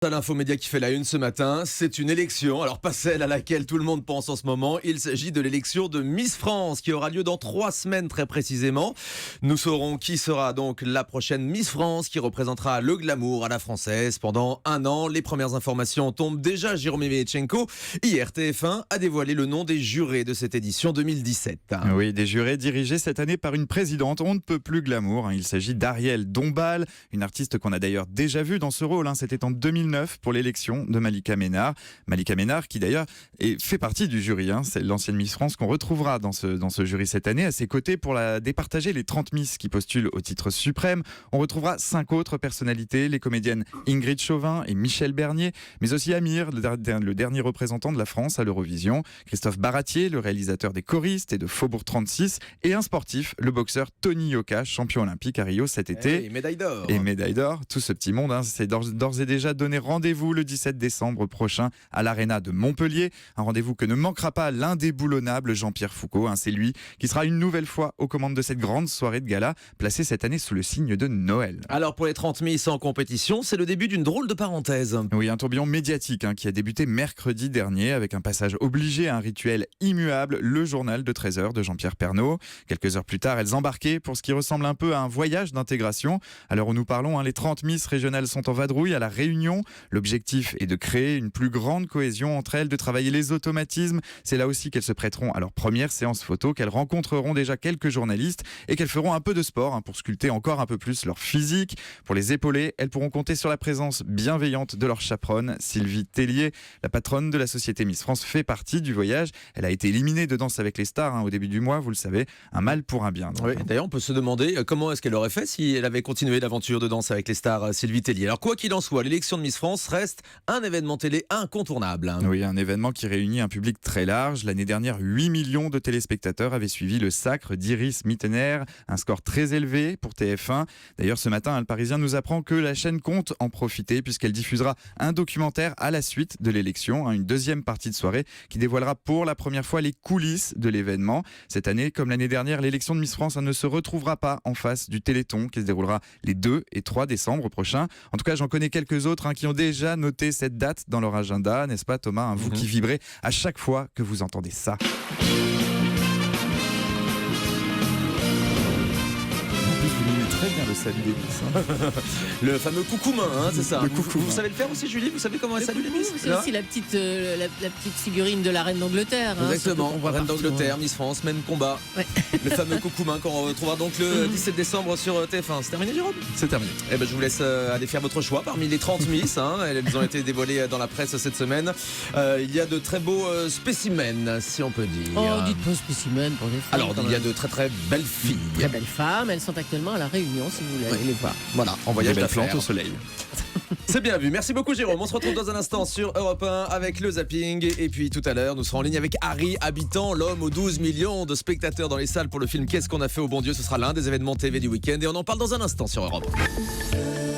À l'infomédia qui fait la une ce matin, c'est une élection, alors pas celle à laquelle tout le monde pense en ce moment, il s'agit de l'élection de Miss France qui aura lieu dans 3 semaines très précisément. Nous saurons qui sera donc la prochaine Miss France qui représentera le glamour à la française pendant 1 an. Les premières informations tombent déjà. Jérôme Mevchenko, hier TF1 a dévoilé le nom des jurés de cette édition 2017. Oui, des jurés dirigés cette année par une présidente on ne peut plus glamour. Il s'agit d'Ariel Dombal, une artiste qu'on a d'ailleurs déjà vue dans ce rôle. C'était en 2009 pour l'élection de Malika Ménard. Malika Ménard qui d'ailleurs fait partie du jury. C'est l'ancienne Miss France qu'on retrouvera dans ce jury cette année. À ses côtés, pour la départager les 30 Miss qui postulent au titre suprême, on retrouvera 5 autres personnalités, les comédiennes Ingrid Chauvin et Michel Bernier, mais aussi Amir, le dernier représentant de la France à l'Eurovision, Christophe Baratier, le réalisateur des Choristes et de Faubourg 36, et un sportif, le boxeur Tony Yoka, champion olympique à Rio cet été. Et médaille d'or. Et médaille d'or, tout ce petit monde, c'est d'ores et déjà donné rendez-vous le 17 décembre prochain à l'Arena de Montpellier. Un rendez-vous que ne manquera pas l'indéboulonnable Jean-Pierre Foucault. C'est lui qui sera une nouvelle fois aux commandes de cette grande soirée de gala, placée cette année sous le signe de Noël. Alors pour les 30 Miss en compétition, c'est le début d'une drôle de parenthèse. Oui, un tourbillon médiatique qui a débuté mercredi dernier avec un passage obligé à un rituel immuable, le journal de 13h de Jean-Pierre Pernaut. Quelques heures plus tard, elles embarquaient pour ce qui ressemble un peu à un voyage d'intégration. À l'heure où nous parlons, les 30 Miss régionales sont en vadrouille à La Réunion. L'objectif est de créer une plus grande cohésion entre elles, de travailler les automatismes. C'est là aussi qu'elles se prêteront à leur première séance photo, qu'elles rencontreront déjà quelques journalistes et qu'elles feront un peu de sport pour sculpter encore un peu plus leur physique. Pour les épauler, elles pourront compter sur la présence bienveillante de leur chaperonne, Sylvie Tellier. La patronne de la société Miss France fait partie du voyage. Elle a été éliminée de Danse avec les stars au début du mois, vous le savez. Un mal pour un bien. Oui, d'ailleurs, on peut se demander comment est-ce qu'elle aurait fait si elle avait continué l'aventure de Danse avec les stars, Sylvie Tellier. Alors quoi qu'il en soit, l'élection de Miss France reste un événement télé incontournable. Oui, un événement qui réunit un public très large. L'année dernière, 8 millions de téléspectateurs avaient suivi le sacre d'Iris Mittener, un score très élevé pour TF1. D'ailleurs, ce matin, Le Parisien nous apprend que la chaîne compte en profiter puisqu'elle diffusera un documentaire à la suite de l'élection, une deuxième partie de soirée qui dévoilera pour la première fois les coulisses de l'événement. Cette année, comme l'année dernière, l'élection de Miss France ne se retrouvera pas en face du Téléthon qui se déroulera les 2 et 3 décembre prochains. En tout cas, j'en connais quelques autres qui ont déjà noté cette date dans leur agenda, n'est-ce pas Thomas, vous qui vibrez à chaque fois que vous entendez ça. Très bien le salut des Miss. Le fameux coucoumin, c'est ça. Le coucoumin. Vous savez le faire aussi, Julie? Vous savez comment elle salue les Miss? C'est aussi la petite figurine de la reine d'Angleterre. Exactement, reine d'Angleterre, Miss France, même combat. Ouais. Le fameux coucoumin qu'on retrouvera donc le 17 décembre sur TF1. C'est terminé, Jérôme? C'est terminé. Je vous laisse aller faire votre choix parmi les 30 Miss. Elles ont été dévoilées dans la presse cette semaine. Il y a de très beaux spécimens, si on peut dire. Oh, dites pas spécimen pour les filles. Alors, il y a de très très belles filles. Très belles femmes, elles sont actuellement à La Réunion si vous voulez aller les voir. Voilà, en voyage Des belles d'affaires. plantes au soleil. C'est bien vu. Merci beaucoup, Jérôme. On se retrouve dans un instant sur Europe 1 avec le zapping. Et puis tout à l'heure, nous serons en ligne avec Harry Habitant, l'homme aux 12 millions de spectateurs dans les salles pour le film Qu'est-ce qu'on a fait au bon Dieu. Ce sera l'un des événements TV du week-end. Et on en parle dans un instant sur Europe 1.